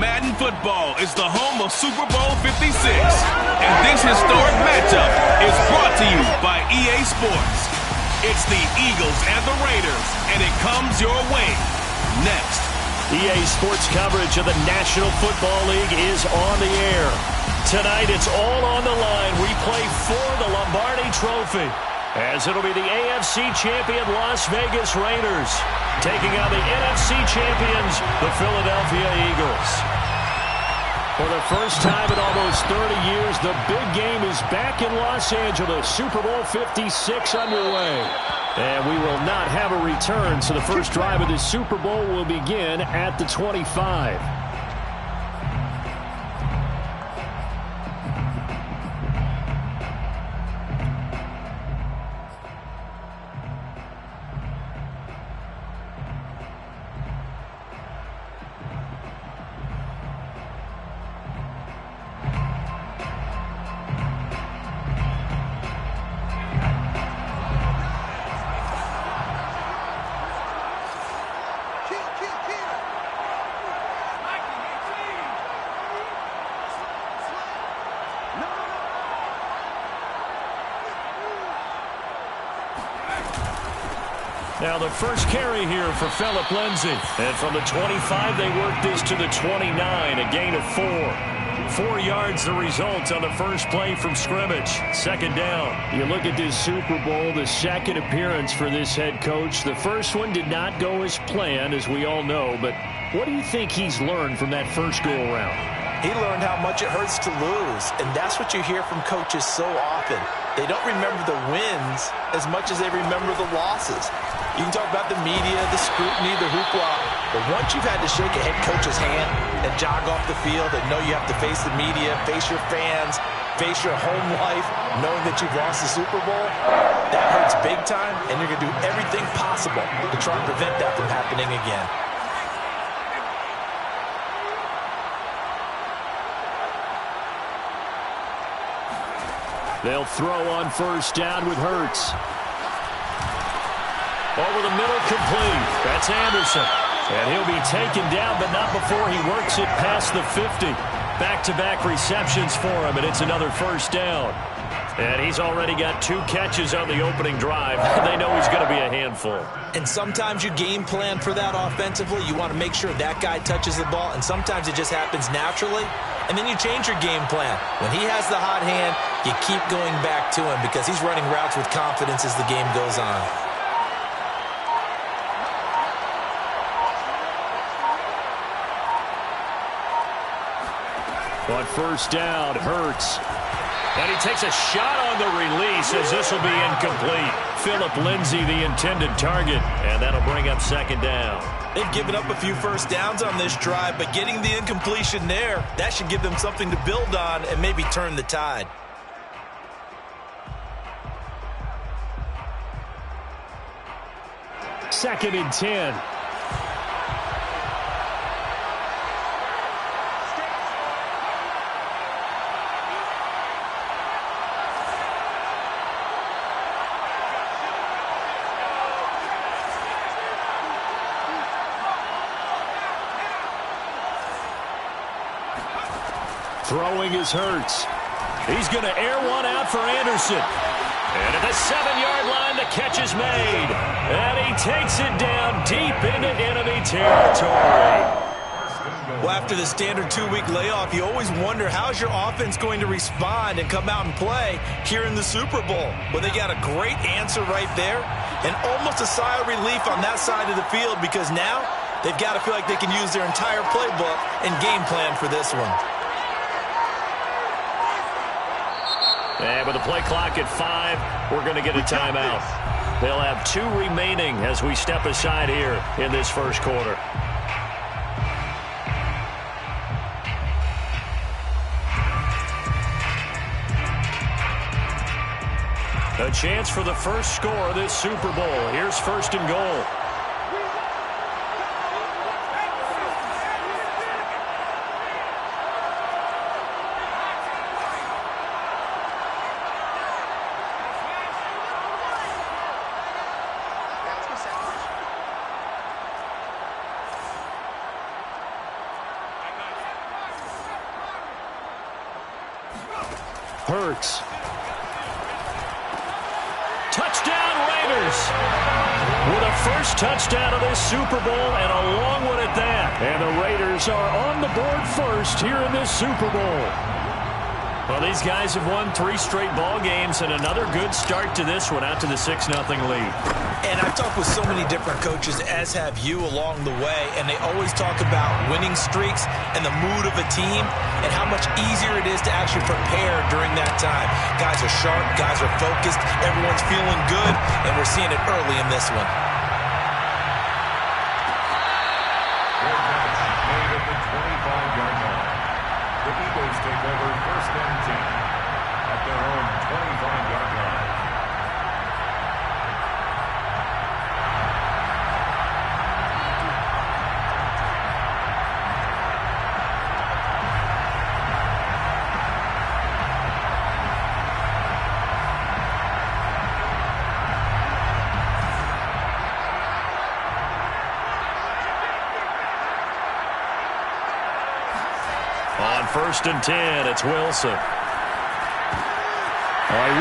Madden Football is the home of Super Bowl 56. And this historic matchup is brought to you by EA Sports. It's the Eagles and the Raiders, and it comes your way next. EA Sports coverage of the National Football League is on the air. Tonight, it's all on the line. We play for the Lombardi Trophy, as it'll be the AFC champion Las Vegas Raiders taking on the NFC champions, the Philadelphia Eagles. For the first time in almost 30 years, the big game is back in Los Angeles. Super Bowl 56 underway. And we will not have a return, so the first drive of the Super Bowl will begin at the 25. Now the first carry here for Phillip Lindsay. And from the 25, they work this to the 29, a gain of 4. 4 yards the result on the first play from scrimmage. Second down. You look at this Super Bowl, the second appearance for this head coach. The first one did not go as planned, as we all know. But what do you think he's learned from that first go-around? He learned how much it hurts to lose, and that's what you hear from coaches so often. They don't remember the wins as much as they remember the losses. You can talk about the media, the scrutiny, the hoopla, but once you've had to shake a head coach's hand and jog off the field and know you have to face the media, face your fans, face your home life, knowing that you've lost the Super Bowl, that hurts big time, and you're going to do everything possible to try and prevent that from happening again. They'll throw on first down with Hurts. Over the middle, complete. That's Anderson. And he'll be taken down, but not before he works it past the 50. Back-to-back receptions for him, and it's another first down. And he's already got 2 catches on the opening drive. They know he's going to be a handful. And sometimes you game plan for that offensively. You want to make sure that guy touches the ball, and sometimes it just happens naturally. And then you change your game plan. When he has the hot hand, you keep going back to him because he's running routes with confidence as the game goes on. On first down, Hurts. And he takes a shot on the release as this will be incomplete. Phillip Lindsay, the intended target, and that'll bring up second down. They've given up a few first downs on this drive, but getting the incompletion there, that should give them something to build on and maybe turn the tide. Second and 10. Throwing is Hurts. He's going to air one out for Anderson. And at the 7-yard line, the catch is made. And he takes it down deep into enemy territory. Well, after the standard 2-week layoff, you always wonder how's your offense going to respond and come out and play here in the Super Bowl. Well, they got a great answer right there and almost a sigh of relief on that side of the field because now they've got to feel like they can use their entire playbook and game plan for this one. And with the play clock at 5, we're going to get a timeout. They'll have 2 remaining as we step aside here in this first quarter. A chance for the first score of this Super Bowl. Here's first and goal. Hurts. Touchdown, Raiders! With a first touchdown of this Super Bowl, and a long one at that. And the Raiders are on the board first here in this Super Bowl. Well, these guys have won 3 straight ball games, and another good start to this one, out to the 6-0 lead. And I've talked with so many different coaches, as have you along the way, and they always talk about winning streaks and the mood of a team and how much easier it is to actually prepare during that time. Guys are sharp, guys are focused, everyone's feeling good, and we're seeing it early in this one. Made at the 25-yard line. The Eagles take over first and 10 at their own 25-yard line. On first and 10, it's Wilson.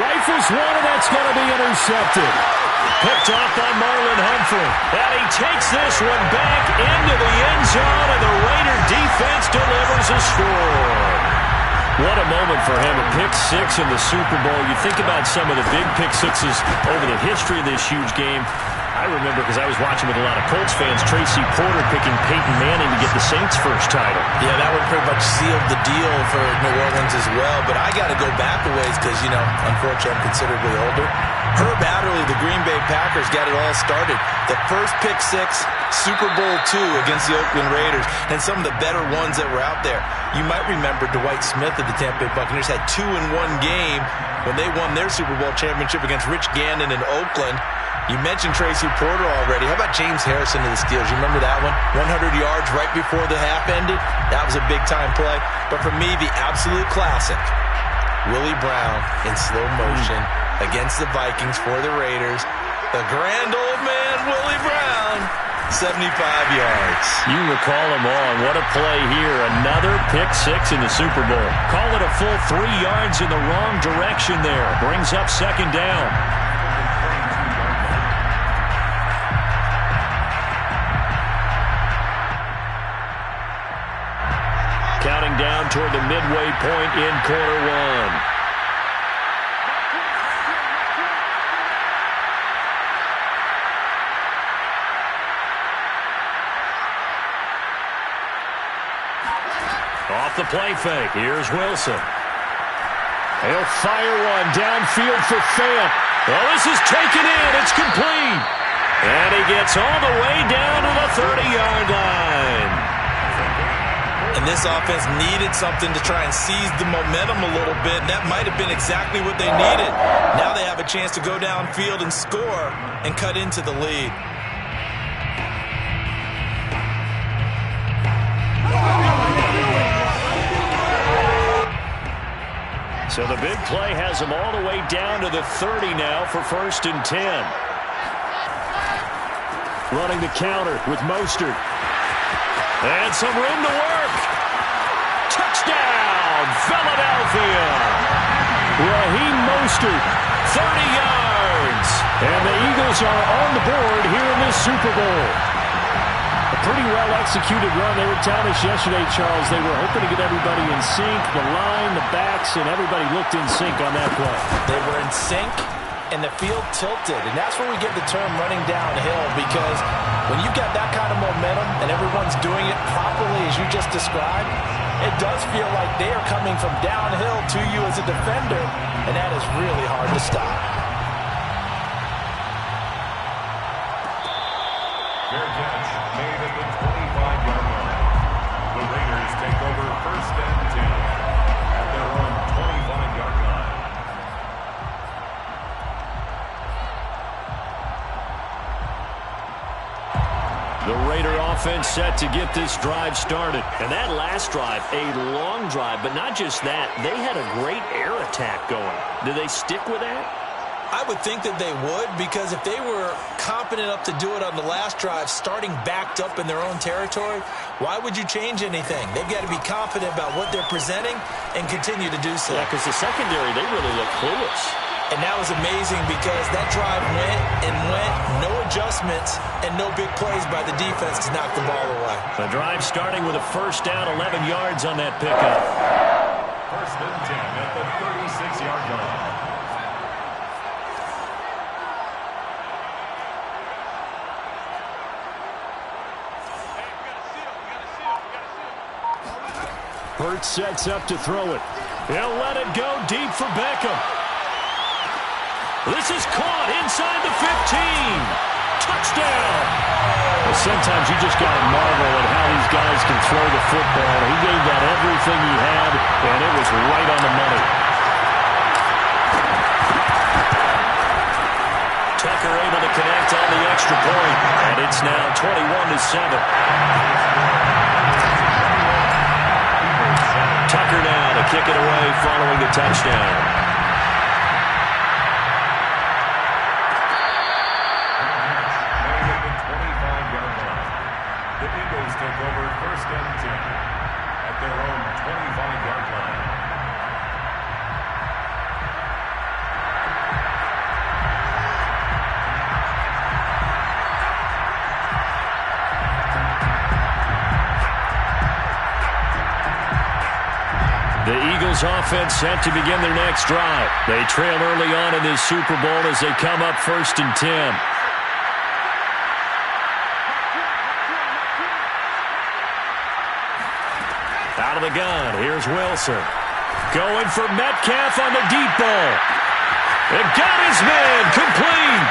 Rifles one, and that's going to be intercepted. Picked off by Marlon Humphrey. And he takes this one back into the end zone, and the Raider defense delivers a score. What a moment for him, a pick-6 in the Super Bowl. You think about some of the big pick-6s over the history of this huge game. I remember, because I was watching with a lot of Colts fans, Tracy Porter picking Peyton Manning to get the Saints' first title. Yeah, that one pretty much sealed the deal for New Orleans as well. But I got to go back a ways because, you know, unfortunately I'm considerably older. Herb Adderley, the Green Bay Packers, got it all started. The first pick-6, Super Bowl II against the Oakland Raiders, and some of the better ones that were out there. You might remember Dwight Smith of the Tampa Bay Buccaneers had 2 in one game when they won their Super Bowl championship against Rich Gannon in Oakland. You mentioned Tracy Porter already. How about James Harrison of the Steelers? You remember that one? 100 yards right before the half ended. That was a big-time play. But for me, the absolute classic, Willie Brown in slow motion against the Vikings for the Raiders. The grand old man, Willie Brown, 75 yards. You recall them all. What a play here. Another pick-6 in the Super Bowl. Call it a full 3 yards in the wrong direction there. Brings up second down. Counting down toward the midway point in quarter one. Off the play fake. Here's Wilson. He'll fire one downfield for Fant. Well, this is taken in. It's complete. And he gets all the way down to the 30-yard line. And this offense needed something to try and seize the momentum a little bit. And that might have been exactly what they needed. Now they have a chance to go downfield and score and cut into the lead. So the big play has them all the way down to the 30 now for first and 10. Running the counter with Mostert. And some room to work. Touchdown, Philadelphia. Raheem Mostert, 30 yards. And the Eagles are on the board here in this Super Bowl. A pretty well-executed run. They were telling us yesterday, Charles, they were hoping to get everybody in sync, the line, the backs, and everybody looked in sync on that play. They were in sync, and the field tilted. And that's where we get the term running downhill, because when you've got that kind of momentum and everyone's doing it properly as you just described, it does feel like they are coming from downhill to you as a defender, and that is really hard to stop. Fair catch made at the 25-yard line. The Raiders take over first and 10 at their own 25-yard line. The Raider offense set to get this drive started. And that last drive, a long drive, but not just that. They had a great air attack going. Do they stick with that? I would think that they would, because if they were confident enough to do it on the last drive, starting backed up in their own territory, why would you change anything? They've got to be confident about what they're presenting and continue to do so. Yeah, because the secondary, they really look clueless. And that was amazing because that drive went and went, no adjustments, and no big plays by the defense to knock the ball away. The drive starting with a first down, 11 yards on that pickup. First and 10 at the 36-yard line. Hurts sets up to throw it. He'll let it go deep for Beckham. This is caught inside the 15. Touchdown. Well, sometimes you just got to marvel at how these guys can throw the football. He gave that everything he had, and it was right on the money. Tucker able to connect on the extra point, and it's now 21-7. Tucker now to kick it away following the touchdown. At the 25-yard line. The Eagles take over first and 10 at their own 25-yard line. The Eagles offense set to begin their next drive. They trail early on in this Super Bowl as they come up first and 10. Out of the gun, here's Wilson. Going for Metcalf on the deep ball. It got his man, complete.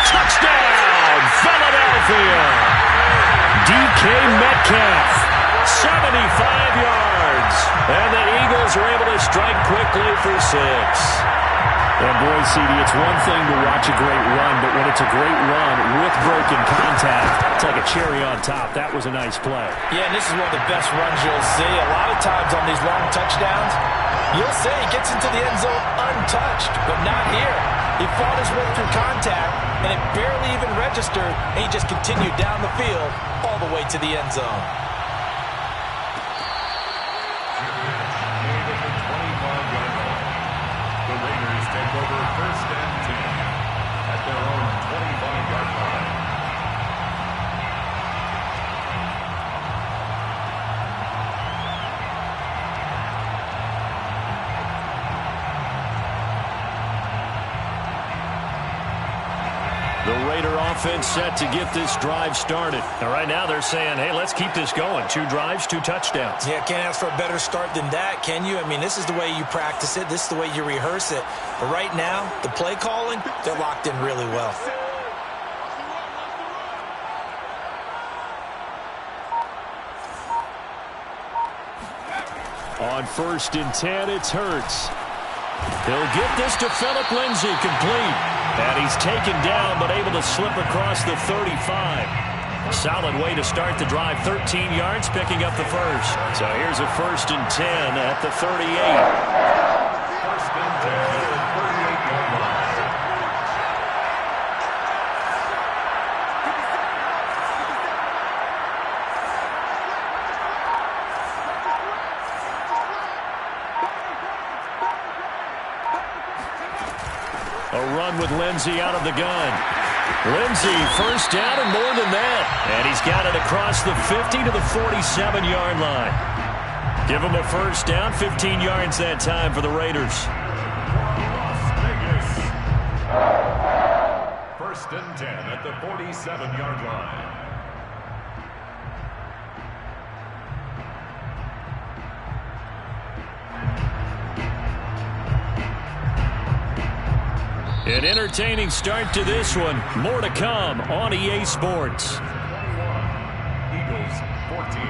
Touchdown, Philadelphia. DK Metcalf. 75 yards. And the Eagles are able to strike quickly for 6. And boy, CD, it's one thing to watch a great run, but when it's a great run with broken contact, it's like a cherry on top. That was a nice play. Yeah, and this is one of the best runs you'll see. A lot of times on these long touchdowns, you'll say he gets into the end zone untouched, but not here. He fought his way through contact, and it barely even registered, and he just continued down the field all the way to the end zone. Take over first and 10 at their own 25-yard line. The Raider offense set to get this drive started. And right now they're saying, hey, let's keep this going. 2 drives, 2 touchdowns. Yeah, can't ask for a better start than that, can you? I mean, this is the way you practice it. This is the way you rehearse it. But right now, the play calling, they're locked in really well. On first and 10, it's Hurts. He'll get this to Phillip Lindsay, complete. And he's taken down, but able to slip across the 35. Solid way to start the drive. 13 yards, picking up the first. So here's a first and 10 at the 38. First and 10 at the 38-yard line. A run with Lindsay out of the gun. Lindsay, first down and more than that. And he's got it across the 50 to the 47-yard line. Give him a first down, 15 yards that time for the Raiders. Las Vegas. First and 10 at the 47-yard line. An entertaining start to this one. More to come on EA Sports. 21, Eagles 14.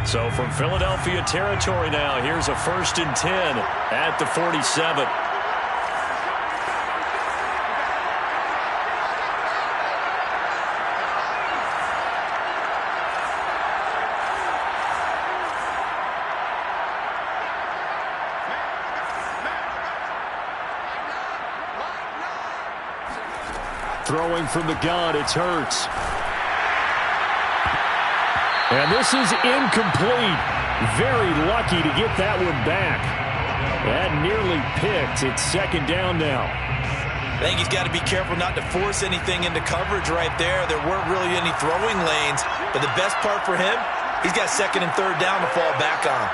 So from Philadelphia territory now, here's a first and 10 at the 47. Throwing from the gun, it's Hurts. And this is incomplete. Very lucky to get that one back. That nearly picked. It's second down now. I think he's got to be careful not to force anything into coverage right there. There weren't really any throwing lanes. But the best part for him, he's got second and third down to fall back on.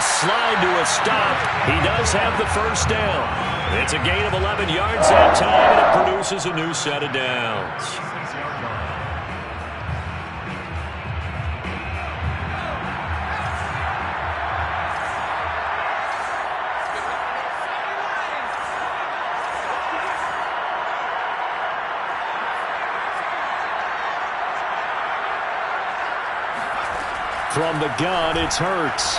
Slide to a stop. He does have the first down. It's a gain of 11 yards that time, and it produces a new set of downs. From the gun, it's Hurts.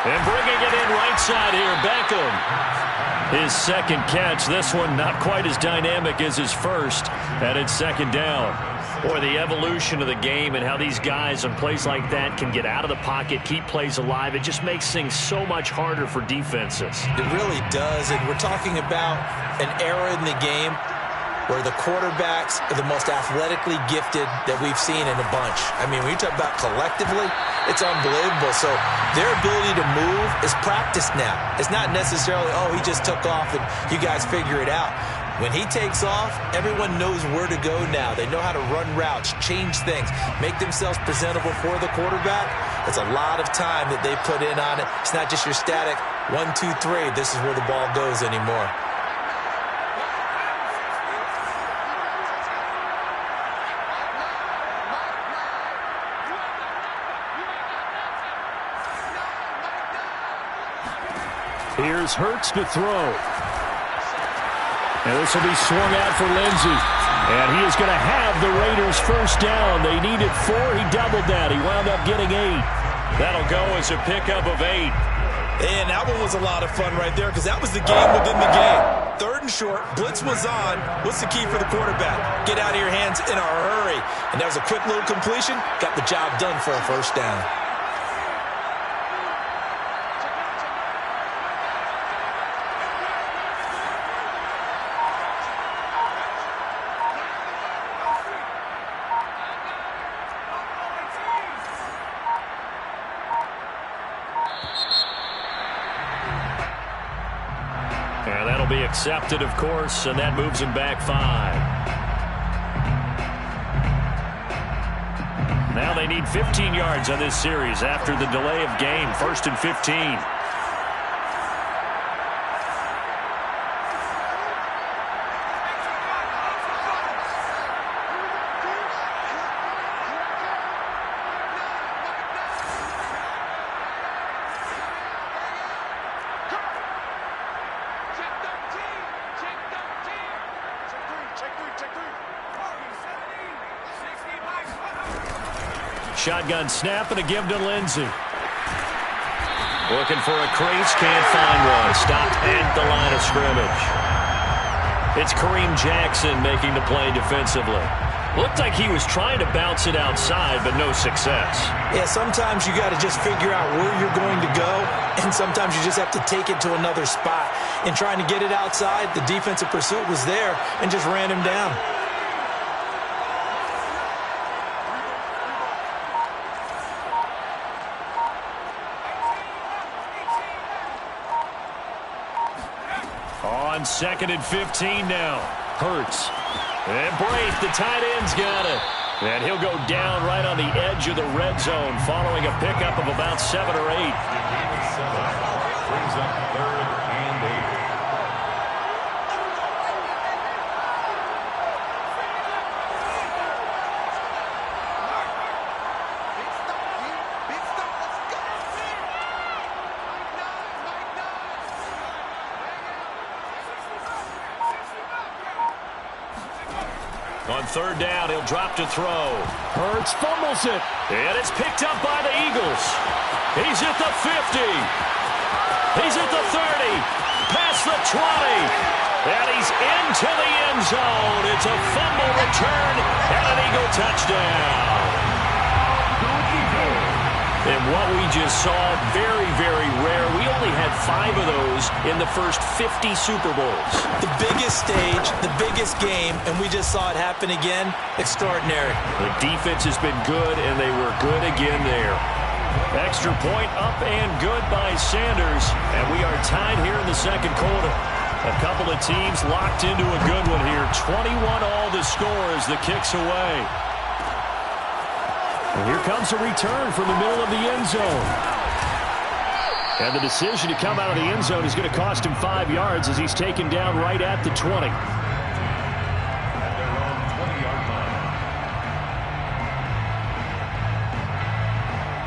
And bringing it in right side here, Beckham. His second catch, this one not quite as dynamic as his first, and it's second down. Boy, the evolution of the game and how these guys on plays like that can get out of the pocket, keep plays alive, it just makes things so much harder for defenses. It really does, and we're talking about an era in the game where the quarterbacks are the most athletically gifted that we've seen in a bunch. I mean, when you talk about collectively, it's unbelievable. So their ability to move is practiced now. It's not necessarily, oh, he just took off and you guys figure it out. When he takes off, everyone knows where to go now. They know how to run routes, change things, make themselves presentable for the quarterback. It's a lot of time that they put in on it. It's not just your static 1, 2, 3, this is where the ball goes anymore. Here's Hurts to throw. And this will be swung out for Lindsey. And he is going to have the Raiders first down. They needed 4. He doubled that. He wound up getting 8. That'll go as a pickup of 8. And that one was a lot of fun right there because that was the game within the game. Third and short, blitz was on. What's the key for the quarterback? Get out of your hands in a hurry. And that was a quick little completion. Got the job done for a first down. And that'll be accepted, of course, and that moves him back 5. Now they need 15 yards on this series after the delay of game. 1st and 15. Shotgun snap and a give to Lindsey. Looking for a crease, can't find one. Stopped at the line of scrimmage. It's Kareem Jackson making the play defensively. Looked like he was trying to bounce it outside, but no success. Yeah, sometimes you got to just figure out where you're going to go, and sometimes you just have to take it to another spot. In trying to get it outside, the defensive pursuit was there and just ran him down. On 2nd and 15 now. Hurts. And Braith, the tight end's got it. And he'll go down right on the edge of the red zone following a pickup of about 7 or 8. Brings up 3rd and 8. On 3rd down, he'll drop to throw. Hurts fumbles it. And it's picked up by the Eagles. He's at the 50. He's at the 30, past the 20, and he's into the end zone. It's a fumble return and an Eagle touchdown. And what we just saw, very, very rare. We only had 5 of those in the first 50 Super Bowls. The biggest stage, the biggest game, and we just saw it happen again. Extraordinary. The defense has been good, and they were good again there. Extra point up and good by Sanders. And we are tied here in the second quarter. A couple of teams locked into a good one here. 21 all the score as the kick's away. And here comes a return from the middle of the end zone. And the decision to come out of the end zone is going to cost him 5 yards as he's taken down right at the 20. At their own 20-yard line.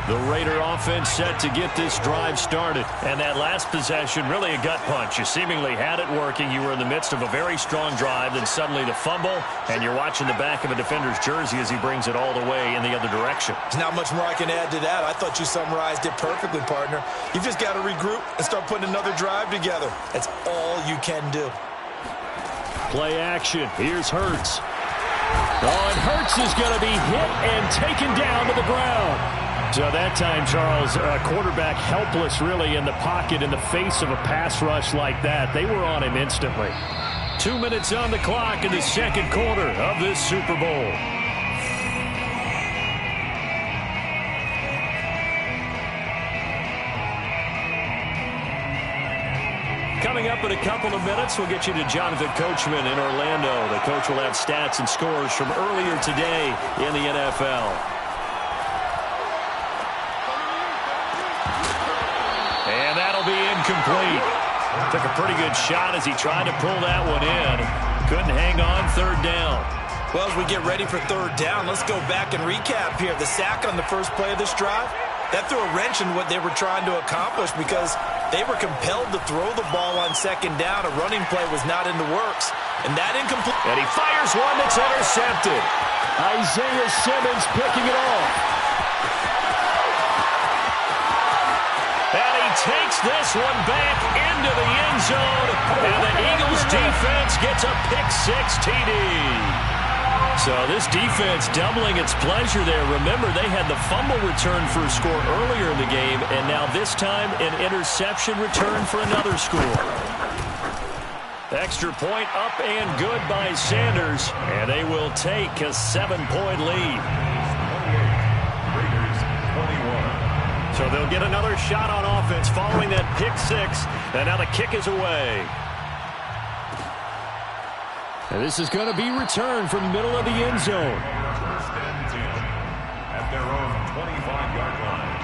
The Raider offense set to get this drive started. And that last possession, really a gut punch. You seemingly had it working. You were in the midst of a very strong drive. Then suddenly the fumble, and you're watching the back of a defender's jersey as he brings it all the way in the other direction. There's not much more I can add to that. I thought you summarized it perfectly, partner. You've just got to regroup and start putting another drive together. That's all you can do. Play action. Here's Hurts. Oh, and Hurts is going to be hit and taken down to the ground. So that time, Charles, quarterback helpless really in the pocket in the face of a pass rush like that. They were on him instantly. 2 minutes on the clock in the second quarter of this Super Bowl. Coming up in a couple of minutes, we'll get you to Jonathan Coachman in Orlando. The coach will have stats and scores from earlier today in the NFL. And that'll be incomplete. Took a pretty good shot as he tried to pull that one in. Couldn't hang on third down. Well, as we get ready for third down, let's go back and recap here. The sack on the first play of this drive, that threw a wrench in what they were trying to accomplish because they were compelled to throw the ball on second down. A running play was not in the works. And that incomplete. And he fires one that's intercepted. Isaiah Simmons picking it off. And he takes this one back into the end zone. And the Eagles defense gets a pick-6 TD. So this defense doubling its pleasure there. Remember, they had the fumble return for a score earlier in the game, and now this time an interception return for another score. Extra point up and good by Sanders, and they will take a 7-point lead. 28, Raiders 21. So they'll get another shot on offense following that pick-6, and now the kick is away. And this is going to be returned from the middle of the end zone. First and 10 at their own 25-yard line.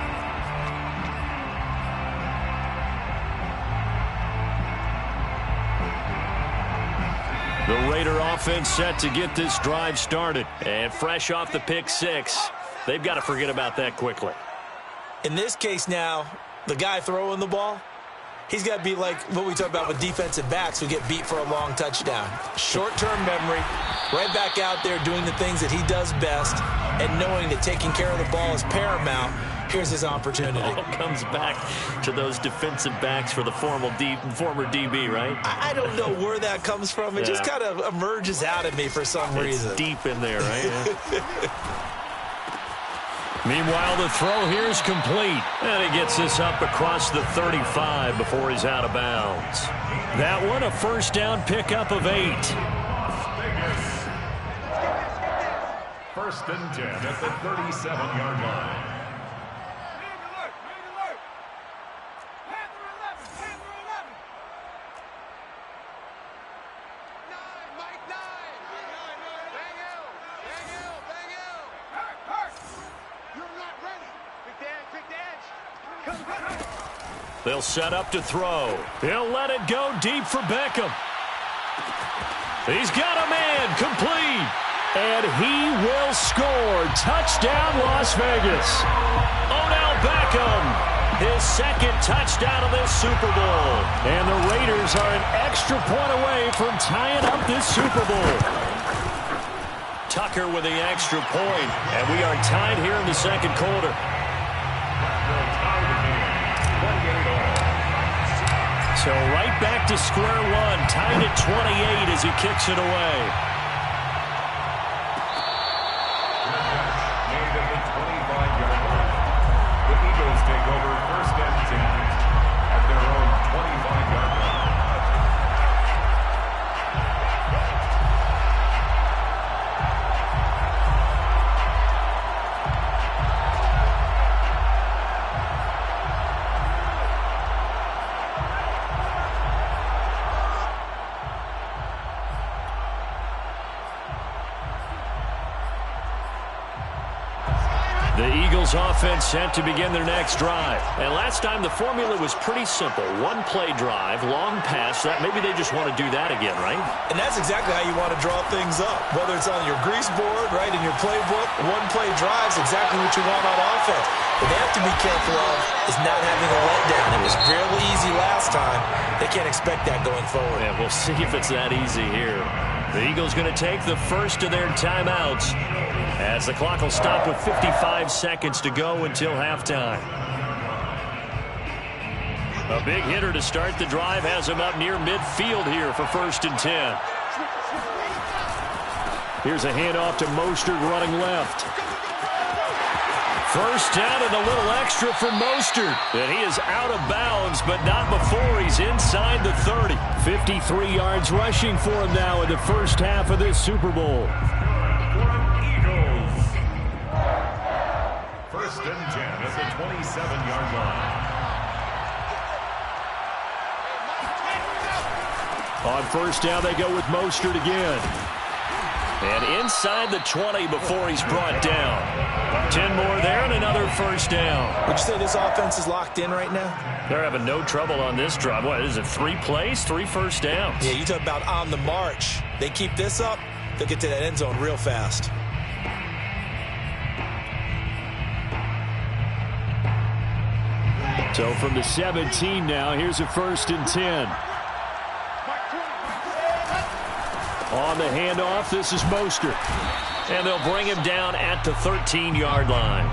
The Raider offense set to get this drive started. And fresh off the pick-6, they've got to forget about that quickly. In this case now, the guy throwing the ball, he's got to be like what we talk about with defensive backs who get beat for a long touchdown. Short-term memory, right back out there doing the things that he does best, and knowing that taking care of the ball is paramount. Here's his opportunity. It all comes back to those defensive backs for the former DB, right? I don't know where that comes from. It just kind of emerges out of me for some reason. It's deep in there, right? Yeah. Meanwhile, the throw here is complete. And he gets this up across the 35 before he's out of bounds. That one, a first down pickup of 8. First and 10 at the 37-yard line. They'll set up to throw. He'll let it go deep for Beckham. He's got a man, complete. And he will score. Touchdown, Las Vegas. Odell Beckham, his second touchdown of this Super Bowl. And the Raiders are an extra point away from tying up this Super Bowl. Tucker with the extra point. And we are tied here in the second quarter. So right back to square one, tied at 28 as he kicks it away. Made at the 25-yard line. The Eagles take over first and 10 at their own 25-yard line. The Eagles offense set to begin their next drive. And last time the formula was pretty simple. One-play drive, long pass. That maybe they just want to do that again, right? And that's exactly how you want to draw things up. Whether it's on your grease board, right, in your playbook, one-play drive is exactly what you want on offense. What they have to be careful of is not having a letdown. It was real easy last time. They can't expect that going forward. Yeah, we'll see if it's that easy here. The Eagles going to take the first of their timeouts as the clock will stop with 55 seconds to go until halftime. A big hitter to start the drive has him up near midfield here for first and 10. Here's a handoff to Mostert running left. First down and a little extra for Mostert. And he is out of bounds, but not before he's inside the 30. 53 yards rushing for him now in the first half of this Super Bowl. Eagles. First and 10 at the 27-yard line. On first down, they go with Mostert again. And inside the 20 before he's brought down. 10 more there and another first down. Would you say this offense is locked in right now? They're having no trouble on this drive. What is it, 3 plays, 3 first downs? Yeah, you talk about on the march. They keep this up, they'll get to that end zone real fast. So from the 17 now, here's a first and 10. On the handoff, this is Mostert. And they'll bring him down at the 13-yard line.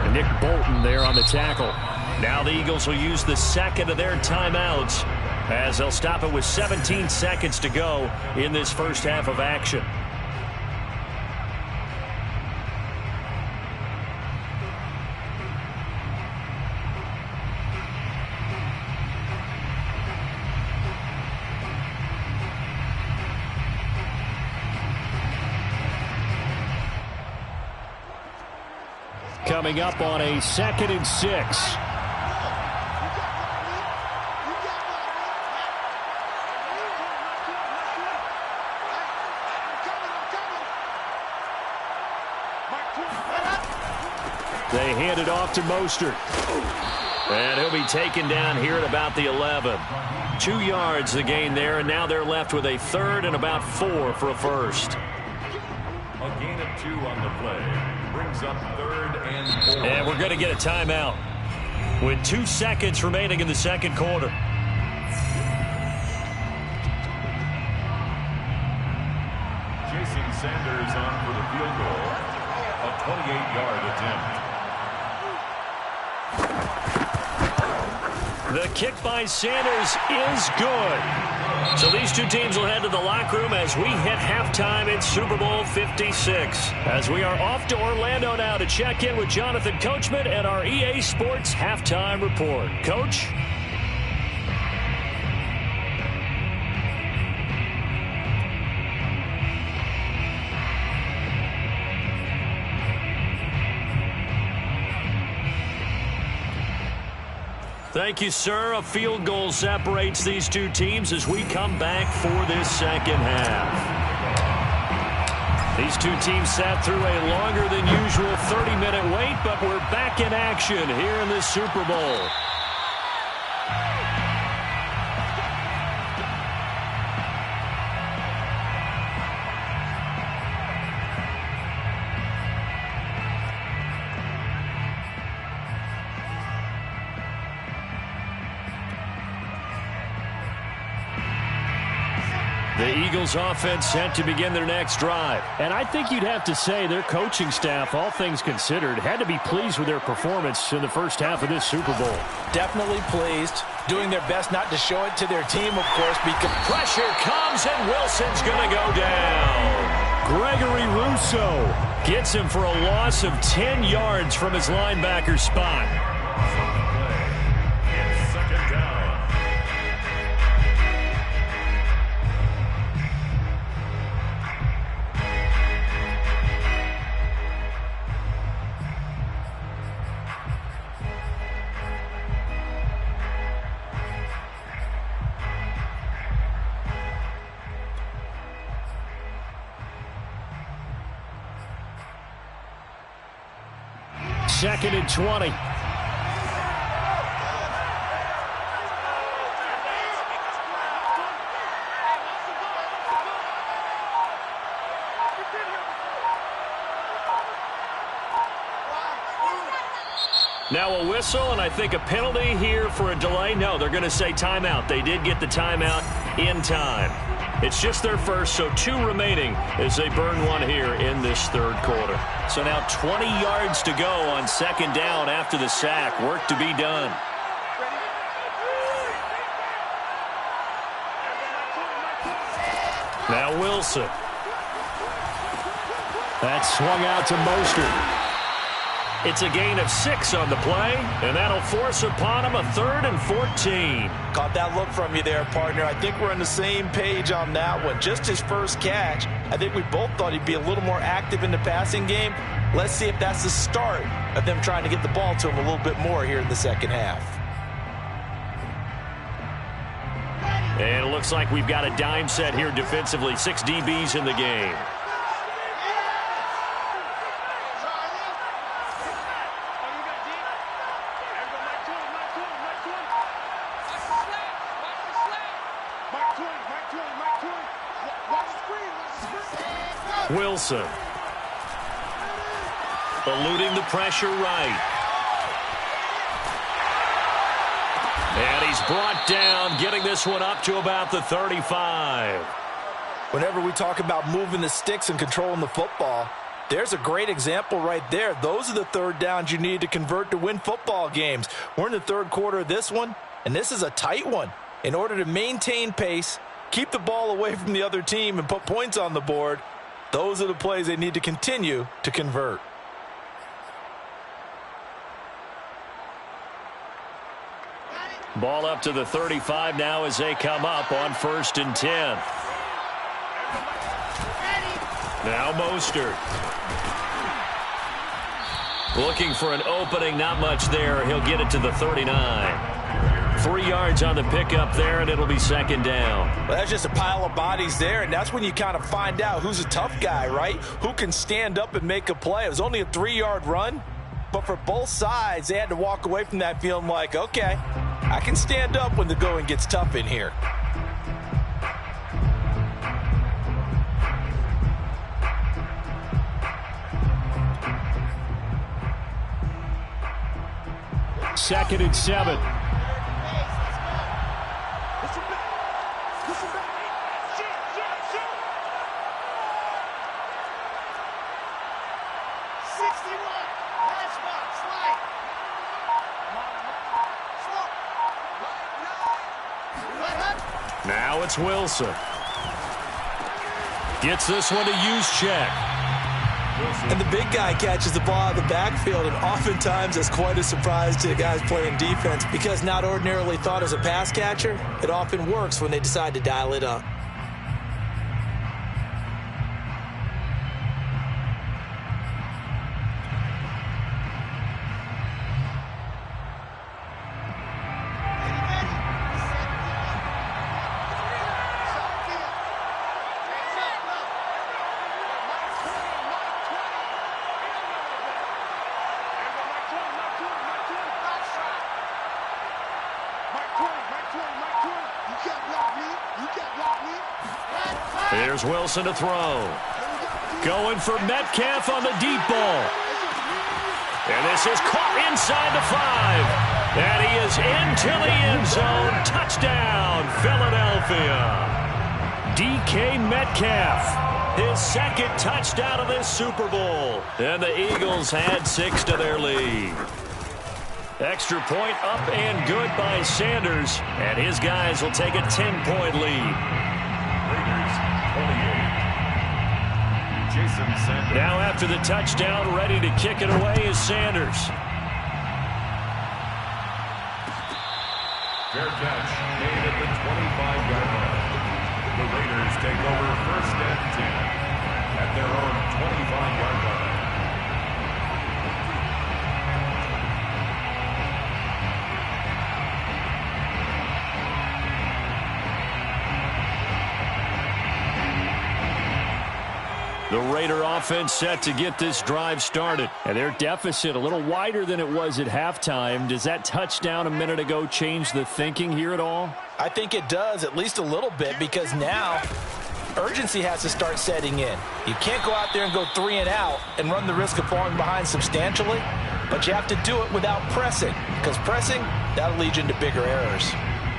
And Nick Bolton there on the tackle. Now the Eagles will use the second of their timeouts as they'll stop it with 17 seconds to go in this first half of action. Coming up on a 2nd and 6. They hand it off to Mostert. And he'll be taken down here at about the 11. 2 yards the gain there, and now they're left with a 3rd and about 4 for a first. A gain of 2 on the play. Brings up 3rd and 4. And we're going to get a timeout with 2 seconds remaining in the second quarter. Jason Sanders on for the field goal. A 28-yard attempt. The kick by Sanders is good. So these two teams will head to the locker room as we hit halftime in Super Bowl 56. As we are off to Orlando now to check in with Jonathan Coachman and our EA Sports Halftime Report. Coach? Thank you, sir. A field goal separates these two teams as we come back for this second half. These two teams sat through a longer than usual 30-minute wait, but we're back in action here in the Super Bowl. The The Eagles offense set to begin their next drive. And I think you'd have to say their coaching staff, all things considered, had to be pleased with their performance in the first half of this Super Bowl. Definitely pleased. Doing their best not to show it to their team, of course, because pressure comes and Wilson's going to go down. Gregory Rousseau gets him for a loss of 10 yards from his linebacker spot. It's second down. Second and 20. Now a whistle, and I think a penalty here for a delay. No, they're going to say timeout. They did get the timeout in time. It's just their first, so 2 remaining as they burn one here in this third quarter. So now 20 yards to go on second down after the sack. Work to be done. Now Wilson. That swung out to Mostert. It's a gain of 6 on the play, and that'll force upon him a 3rd and 14. Caught that look from you there, partner. I think we're on the same page on that one. Just his first catch. I think we both thought he'd be a little more active in the passing game. Let's see if that's the start of them trying to get the ball to him a little bit more here in the second half. And it looks like we've got a dime set here defensively. 6 DBs in the game. Wilson. Eluding the pressure right. And he's brought down, getting this one up to about the 35. Whenever we talk about moving the sticks and controlling the football, there's a great example right there. Those are the third downs you need to convert to win football games. We're in the third quarter of this one, and this is a tight one. In order to maintain pace, keep the ball away from the other team, and put points on the board, those are the plays they need to continue to convert. Ball up to the 35 now as they come up on 1st and 10. Now Mostert. Looking for an opening, not much there. He'll get it to the 39. 3 yards on the pickup there, and it'll be second down. Well, that's just a pile of bodies there, and that's when you kind of find out who's a tough guy, right? Who can stand up and make a play. It was only a 3-yard run, but for both sides, they had to walk away from that feeling like, okay, I can stand up when the going gets tough in here. Second and 7. Now it's Wilson. Gets this one to use check. And the big guy catches the ball out of the backfield, and oftentimes it's quite a surprise to the guys playing defense because not ordinarily thought as a pass catcher, it often works when they decide to dial it up. Here's Wilson to throw. Going for Metcalf on the deep ball. And this is caught inside the 5. And he is into the end zone. Touchdown, Philadelphia. DK Metcalf. His second touchdown of this Super Bowl. And the Eagles add 6 to their lead. Extra point up and good by Sanders. And his guys will take a 10-point lead. Raiders 28. Jason Sanders. Now after the touchdown, ready to kick it away is Sanders. Fair catch made at the 25-yard line. The Raiders take over first and 10 at their own 25-yard line. The Raider offense set to get this drive started. And their deficit a little wider than it was at halftime. Does that touchdown a minute ago change the thinking here at all? I think it does, at least a little bit, because now urgency has to start setting in. You can't go out there and go 3 and out and run the risk of falling behind substantially, but you have to do it without pressing, because pressing, that'll lead you into bigger errors.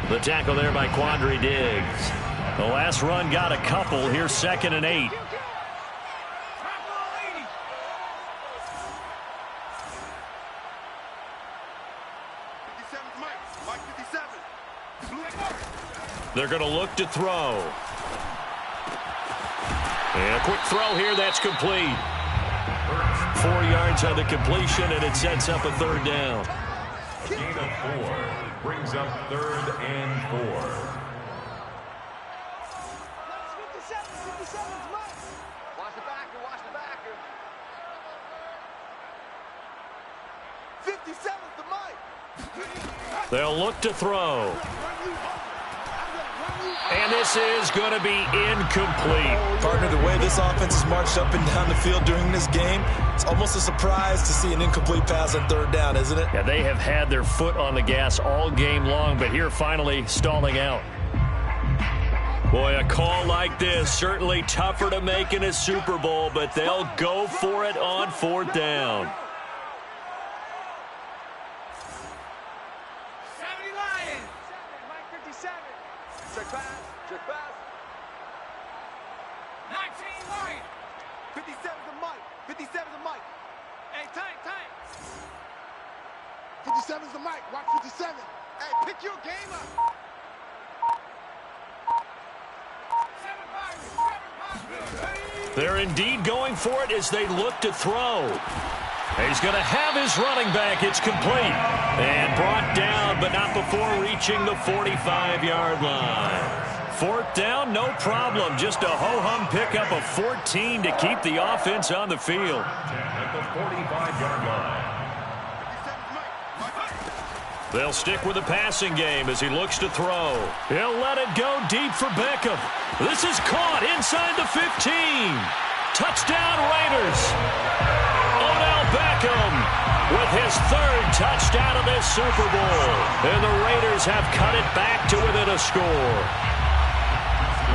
The tackle there by Quandre Diggs. The last run got a couple. Here's 2nd and 8. They're going to look to throw. And a quick throw here. That's complete. 4 yards on the completion, and it sets up a 3rd down. Gain of 4 brings up 3rd and 4. Watch the backer, watch the backer. 57's the mic. They'll look to throw. And this is going to be incomplete. Partner, the way this offense has marched up and down the field during this game, it's almost a surprise to see an incomplete pass on 3rd down, isn't it? Yeah, they have had their foot on the gas all game long, but here finally stalling out. Boy, a call like this, certainly tougher to make in a Super Bowl, but they'll go for it on 4th down. Check pass. 19 Mike. 57's the mic. 57's the mic. Hey, Tank. 57's the mic. Watch 57. Hey, pick your game up. 7 They're indeed going for it as they look to throw. He's going to have his running back. It's complete. And brought down, but not before reaching the 45-yard line. 4th down, no problem. Just a ho-hum pickup of 14 to keep the offense on the field. At the 45-yard line. They'll stick with the passing game as he looks to throw. He'll let it go deep for Beckham. This is caught inside the 15. Touchdown Raiders. Odell Beckham with his 3rd touchdown of this Super Bowl. And the Raiders have cut it back to within a score.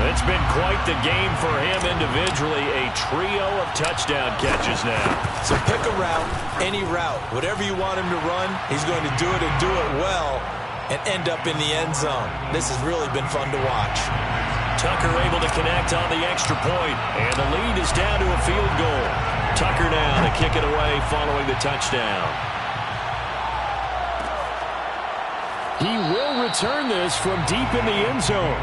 It's been quite the game for him individually. A trio of touchdown catches now. So pick a route, any route. Whatever you want him to run, he's going to do it and do it well and end up in the end zone. This has really been fun to watch. Tucker able to connect on the extra point, and the lead is down to a field goal. Tucker now to kick it away following the touchdown. He will return this from deep in the end zone.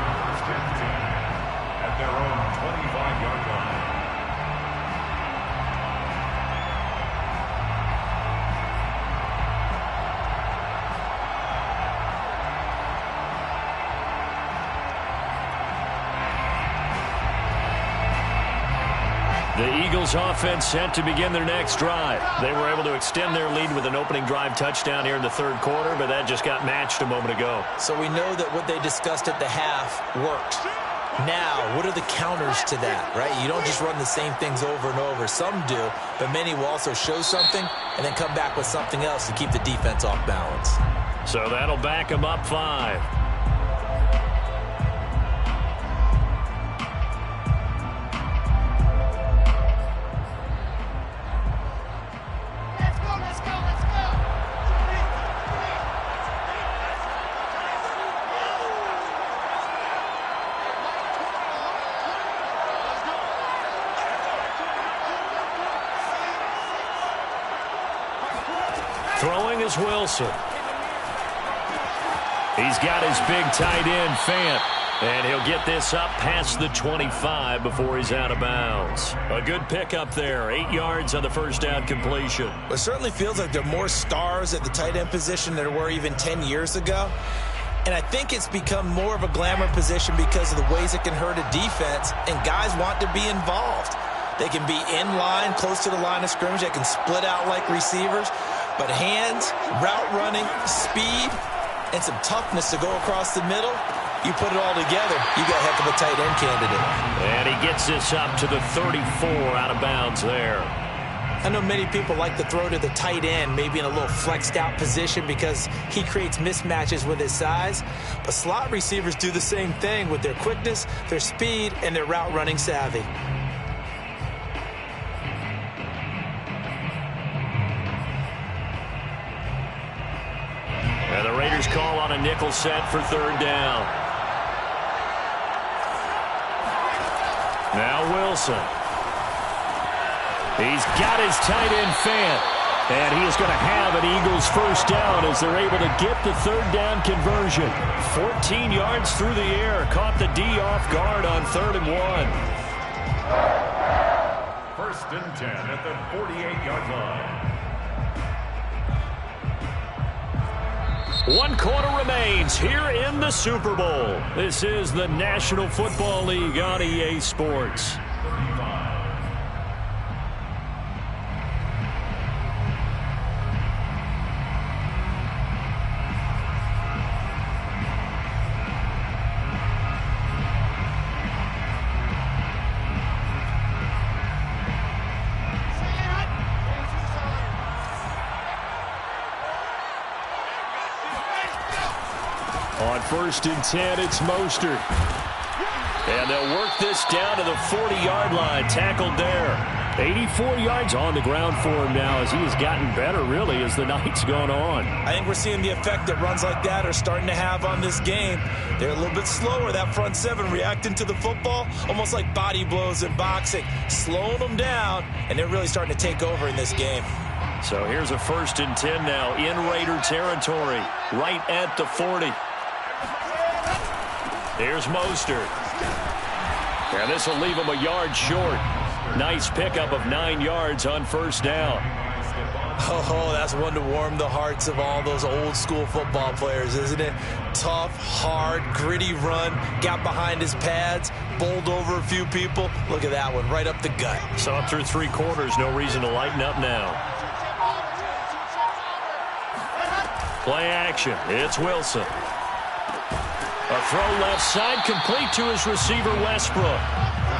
At their own 25-yard line. The Eagles offense set to begin their next drive. They were able to extend their lead with an opening drive touchdown here in the 3rd quarter, but that just got matched a moment ago. So we know that what they discussed at the half worked. Now, what are the counters to that, right? You don't just run the same things over and over. Some do, but many will also show something and then come back with something else to keep the defense off balance. So that'll back them up 5. Throwing is Wilson. He's got his big tight end, Fant. And he'll get this up past the 25 before he's out of bounds. A good pickup there. 8 yards on the first down completion. Well, it certainly feels like there are more stars at the tight end position than there were even 10 years ago. And I think it's become more of a glamour position because of the ways it can hurt a defense, and guys want to be involved. They can be in line, close to the line of scrimmage. They can split out like receivers. But hands, route running, speed, and some toughness to go across the middle, you put it all together, you got a heck of a tight end candidate. And he gets this up to the 34 out of bounds there. I know many people like to throw to the tight end, maybe in a little flexed out position because he creates mismatches with his size. But slot receivers do the same thing with their quickness, their speed, and their route running savvy. And the Raiders call on a nickel set for third down. Now Wilson. He's got his tight end Fant. And he is going to have an Eagles first down as they're able to get the third down conversion. 14 yards through the air. Caught the D off guard on 3rd and 1. First and 10 at the 48-yard line. 1 quarter remains here in the Super Bowl. This is the National Football League on EA Sports. On 1st and 10, it's Mostert. And they'll work this down to the 40-yard line. Tackled there. 84 yards on the ground for him now as he has gotten better, really, as the night's gone on. I think we're seeing the effect that runs like that are starting to have on this game. They're a little bit slower, that front seven, reacting to the football, almost like body blows in boxing, slowing them down, and they're really starting to take over in this game. So here's a 1st and 10 now in Raider territory, right at the 40. Here's Mostert. And this will leave him a yard short. Nice pickup of 9 yards on first down. Oh, that's one to warm the hearts of all those old school football players, isn't it? Tough, hard, gritty run, got behind his pads, bowled over a few people. Look at that one, right up the gut. Saw it through 3 quarters, no reason to lighten up now. Play action, it's Wilson. A throw left side, complete to his receiver, Westbrook.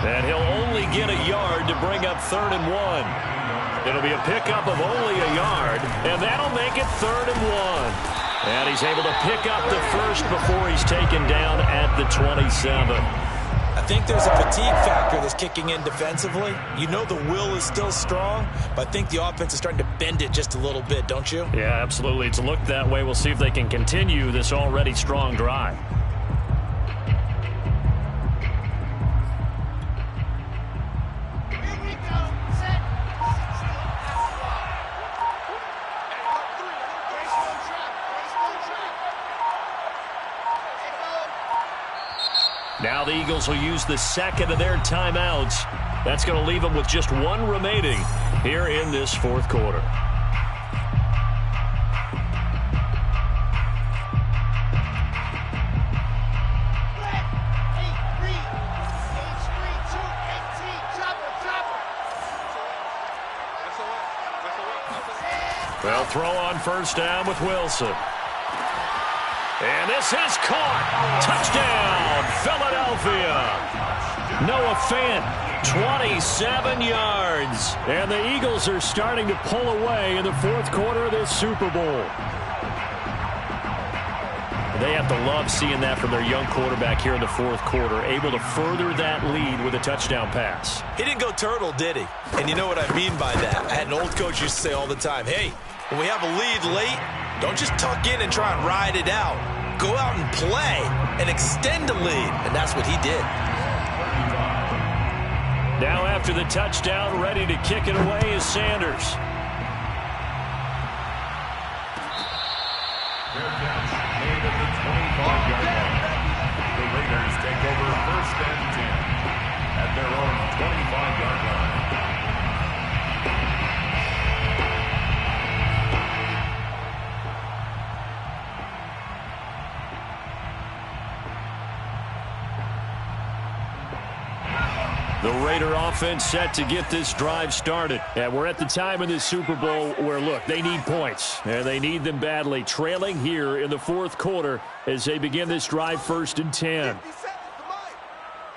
And he'll only get a yard to bring up 3rd and 1. It'll be a pickup of only a yard, and that'll make it 3rd and 1. And he's able to pick up the first before he's taken down at the 27. I think there's a fatigue factor that's kicking in defensively. You know the will is still strong, but I think the offense is starting to bend it just a little bit, don't you? Yeah, absolutely. It's looked that way. We'll see if they can continue this already strong drive. Now the Eagles will use the second of their timeouts. That's going to leave them with just 1 remaining here in this 4th quarter. They'll throw on first down with Wilson. And this is caught. Touchdown, Philadelphia. Noah Fant, 27 yards. And the Eagles are starting to pull away in the 4th quarter of this Super Bowl. They have to love seeing that from their young quarterback here in the 4th quarter, able to further that lead with a touchdown pass. He didn't go turtle, did he? And you know what I mean by that. I had an old coach used to say all the time, hey, when we have a lead late, don't just tuck in and try and ride it out. Go out and play and extend the lead. And that's what he did. Now after the touchdown, ready to kick it away is Sanders. their own 25-yard line. The Raider offense set to get this drive started. And we're at the time in this Super Bowl where, look, they need points. And they need them badly. Trailing here in the fourth quarter as they begin this drive 1st and 10. 57 to Mike.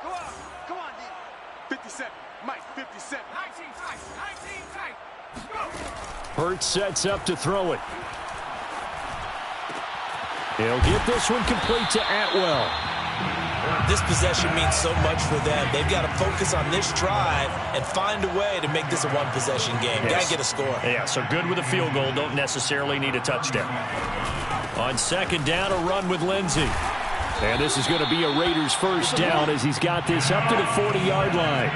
Go out. Come on, D. 57. Mike, 57. 19 tight. 19 tight. Go. Hurts sets up to throw it. He'll get this one complete to Atwell. This possession means so much for them. They've got to focus on this drive and find a way to make this a one-possession game. Yes. Got to get a score. Yeah, so good with a field goal. Don't necessarily need a touchdown. On 2nd down, a run with Lindsey. And this is going to be a Raiders first down as he's got this up to the 40-yard line.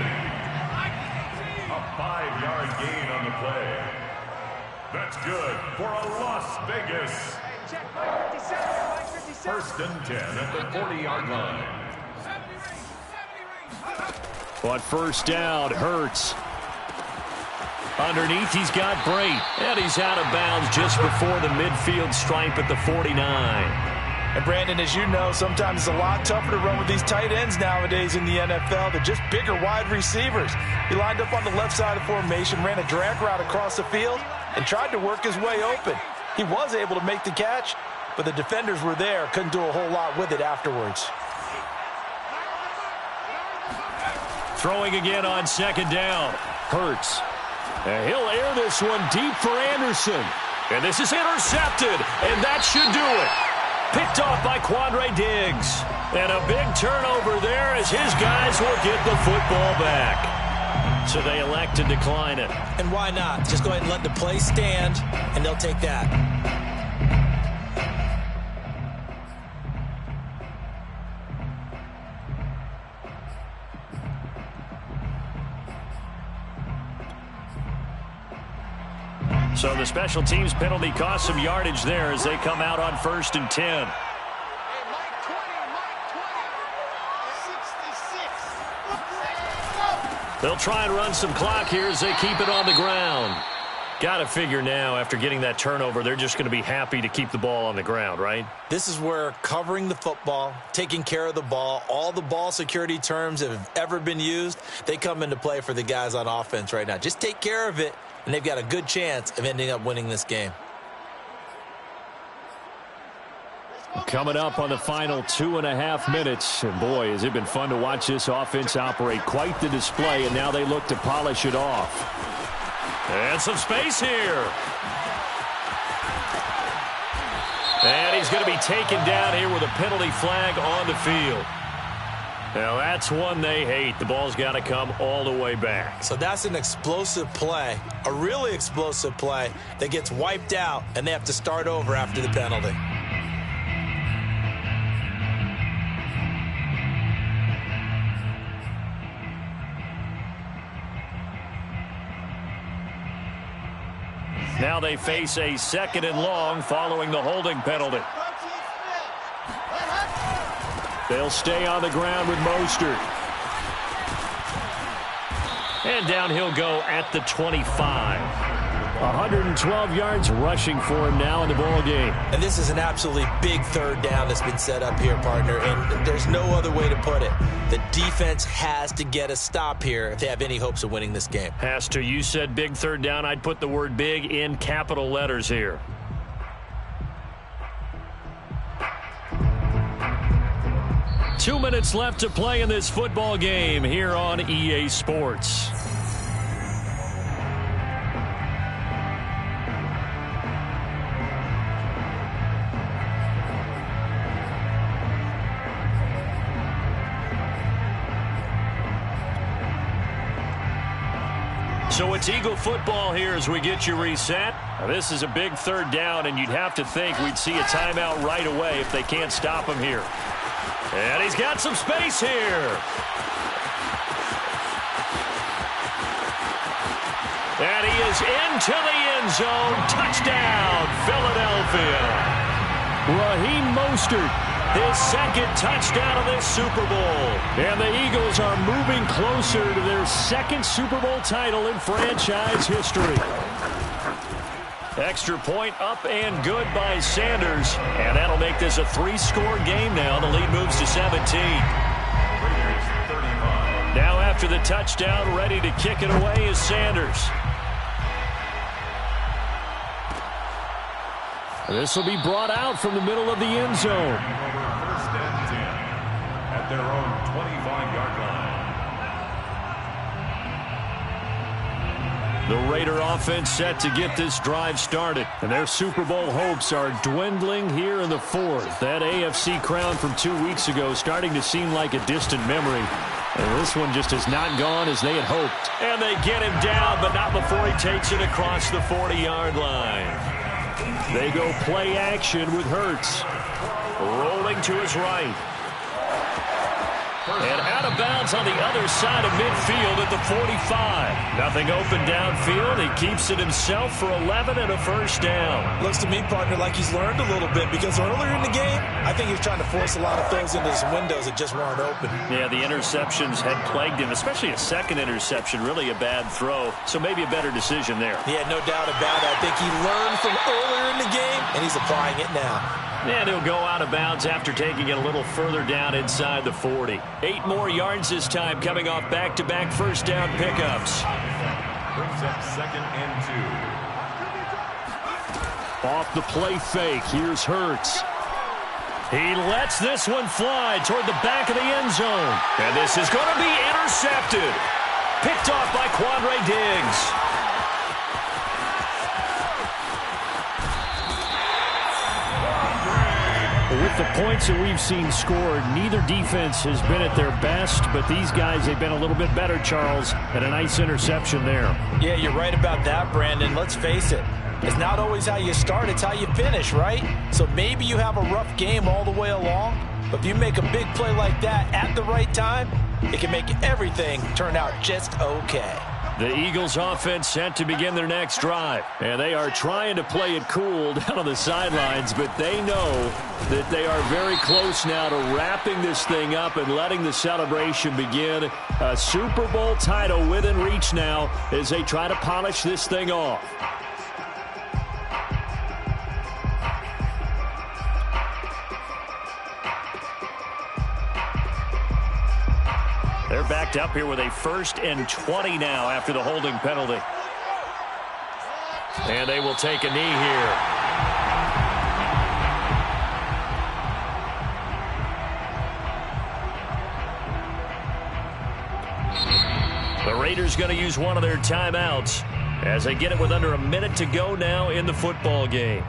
A 5-yard gain on the play. That's good for a Las Vegas. Check, Mike, 57. Mike, 57. 1st and 10 at the 40-yard line. On 1st down, Hurts. Underneath, he's got Brate. And he's out of bounds just before the midfield stripe at the 49. And Brandon, as you know, sometimes it's a lot tougher to run with these tight ends nowadays in the NFL. They're just bigger wide receivers. He lined up on the left side of the formation, ran a drag route across the field, and tried to work his way open. He was able to make the catch, but the defenders were there. Couldn't do a whole lot with it afterwards. Throwing again on 2nd down. Hurts. And he'll air this one deep for Anderson. And this is intercepted, and that should do it. Picked off by Quandre Diggs. And a big turnover there as his guys will get the football back. So they elect to decline it. And why not? Just go ahead and let the play stand, and they'll take that. So the special teams penalty cost some yardage there as they come out on 1st and 10. Hey, Mike 20, Mike 20. 66. They'll try and run some clock here as they keep it on the ground. Got to figure now, after getting that turnover, they're just going to be happy to keep the ball on the ground, right? This is where covering the football, taking care of the ball, all the ball security terms that have ever been used, they come into play for the guys on offense right now. Just take care of it, and they've got a good chance of ending up winning this game. Coming up on the final 2.5 minutes. And boy, has it been fun to watch this offense operate. Quite the display, and now they look to polish it off. And some space here. And he's going to be taken down here with a penalty flag on the field. Now that's one they hate. The ball's got to come all the way back. So that's an explosive play, a really explosive play that gets wiped out, and they have to start over after the penalty. Now they face a 2nd and long following the holding penalty. They'll stay on the ground with Mostert. And down he'll go at the 25. 112 yards rushing for him now in the ball game. And this is an absolutely big 3rd down that's been set up here, partner, and there's no other way to put it. The defense has to get a stop here if they have any hopes of winning this game. Has to. You said big 3rd down. I'd put the word big in capital letters here. Two minutes left to play in this football game here on EA Sports. So it's Eagle football here as we get you reset. Now this is a big 3rd down, and you'd have to think we'd see a timeout right away if they can't stop him here. And he's got some space here. And he is into the end zone. Touchdown, Philadelphia. Raheem Mostert his second touchdown of this Super Bowl. And the Eagles are moving closer to their second Super Bowl title in franchise history. Extra point up and good by Sanders. And that'll make this a 3-score game now. The lead moves to 17. Now after the touchdown, ready to kick it away is Sanders. This will be brought out from the middle of the end zone. First and 10 at their own 25-yard line. The Raider offense set to get this drive started. And their Super Bowl hopes are dwindling here in the fourth. That AFC crown from 2 weeks ago starting to seem like a distant memory. And this one just has not gone as they had hoped. And they get him down, but not before he takes it across the 40-yard line. They go play action with Hurts. Rolling to his right. And out of bounds on the other side of midfield at the 45. Nothing open downfield. He keeps it himself for 11 and a first down. Looks to me, partner, like he's learned a little bit because earlier in the game, I think he was trying to force a lot of throws into some windows that just weren't open. Yeah, the interceptions had plagued him, especially a second interception, really a bad throw. So maybe a better decision there. Yeah, no doubt about it. I think he learned from earlier in the game, and he's applying it now. And he'll go out of bounds after taking it a little further down inside the 40. 8 more yards this time coming off back-to-back first down pickups. Brings up second and 2. Off the play fake, here's Hurts. He lets this one fly toward the back of the end zone. And this is going to be intercepted. Picked off by Quandre Diggs. With the points that we've seen scored, neither defense has been at their best, but these guys, they've been a little bit better, Charles, and a nice interception there. Yeah, you're right about that, Brandon. Let's face it. It's not always how you start, it's how you finish, right? So maybe you have a rough game all the way along, but if you make a big play like that at the right time, it can make everything turn out just okay. The Eagles offense set to begin their next drive. And they are trying to play it cool down on the sidelines, but they know that they are very close now to wrapping this thing up and letting the celebration begin. A Super Bowl title within reach now as they try to polish this thing off. They're backed up here with a 1st and 20 now after the holding penalty. And they will take a knee here. The Raiders going to use one of their timeouts as they get it with under a minute to go now in the football game.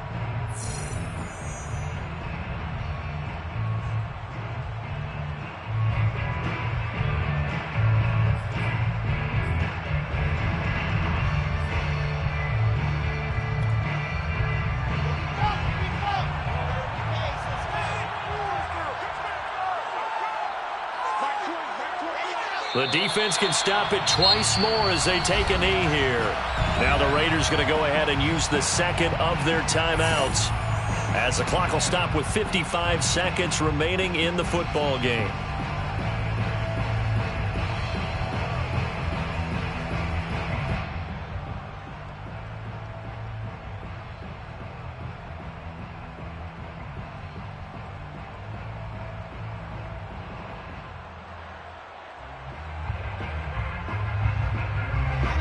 The defense can stop it twice more as they take a knee here. Now the Raiders going to go ahead and use the second of their timeouts as the clock will stop with 55 seconds remaining in the football game.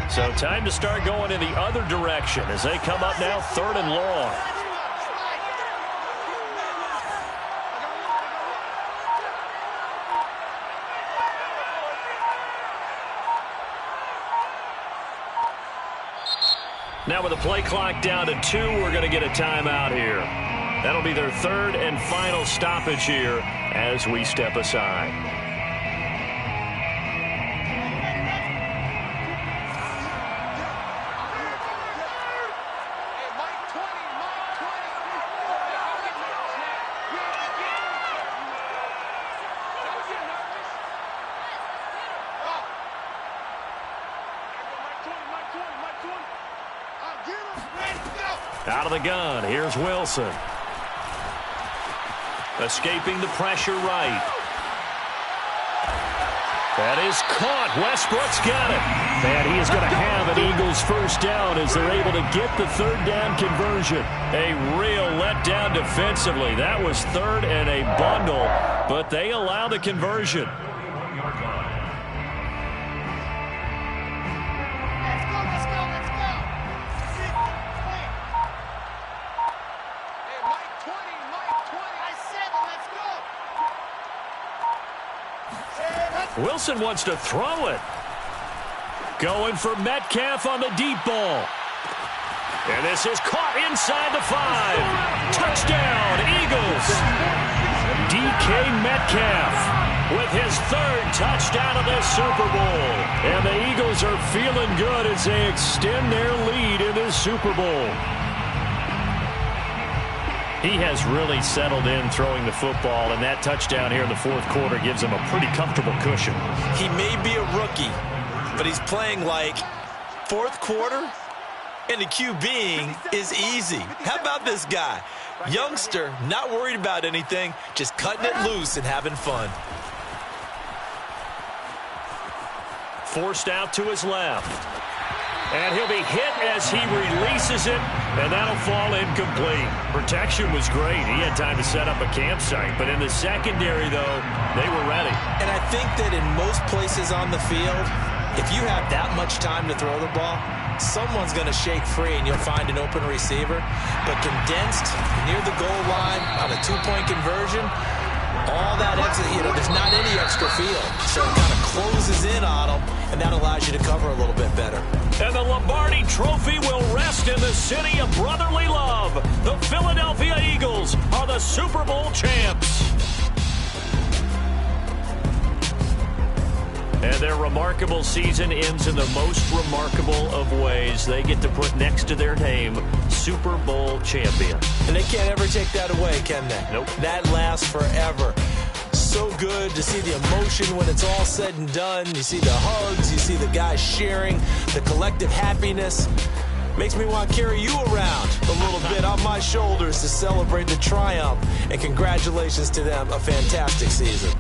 So time to start going in the other direction as they come up now 3rd and long. Now with the play clock down to 2, we're going to get a timeout here. That'll be their 3rd and final stoppage here as we step aside. Out of the gun, here's Wilson. Escaping the pressure right. That is caught. Westbrook's got it. And he is going to have an Eagles first down as they're able to get the third down conversion. A real letdown defensively. That was third and a bundle, but they allow the conversion. Wilson wants to throw it. Going for Metcalf on the deep ball. And this is caught inside the 5. Touchdown, Eagles. DK Metcalf with his third touchdown of this Super Bowl. And the Eagles are feeling good as they extend their lead in this Super Bowl. He has really settled in throwing the football, and that touchdown here in the fourth quarter gives him a pretty comfortable cushion. He may be a rookie, but he's playing like fourth quarter, and the QBing is easy. How about this guy? Youngster, not worried about anything, just cutting it loose and having fun. Forced out to his left. And he'll be hit as he releases it, and that'll fall incomplete. Protection was great. He had time to set up a campsite, but in the secondary, though, they were ready. And I think that in most places on the field, if you have that much time to throw the ball, someone's going to shake free and you'll find an open receiver. But condensed near the goal line on a two-point conversion, all that extra, there's not any extra field. So it kind of closes in on them, and that allows you to cover a little bit better. And the Lombardi Trophy will rest in the city of brotherly love. The Philadelphia Eagles are the Super Bowl champs. And their remarkable season ends in the most remarkable of ways. They get to put next to their name, Super Bowl champion. And they can't ever take that away, can they? Nope. That lasts forever. So good to see the emotion when it's all said and done. You see the hugs, you see the guys sharing, the collective happiness. Makes me want to carry you around a little bit on my shoulders to celebrate the triumph. And congratulations to them, a fantastic season.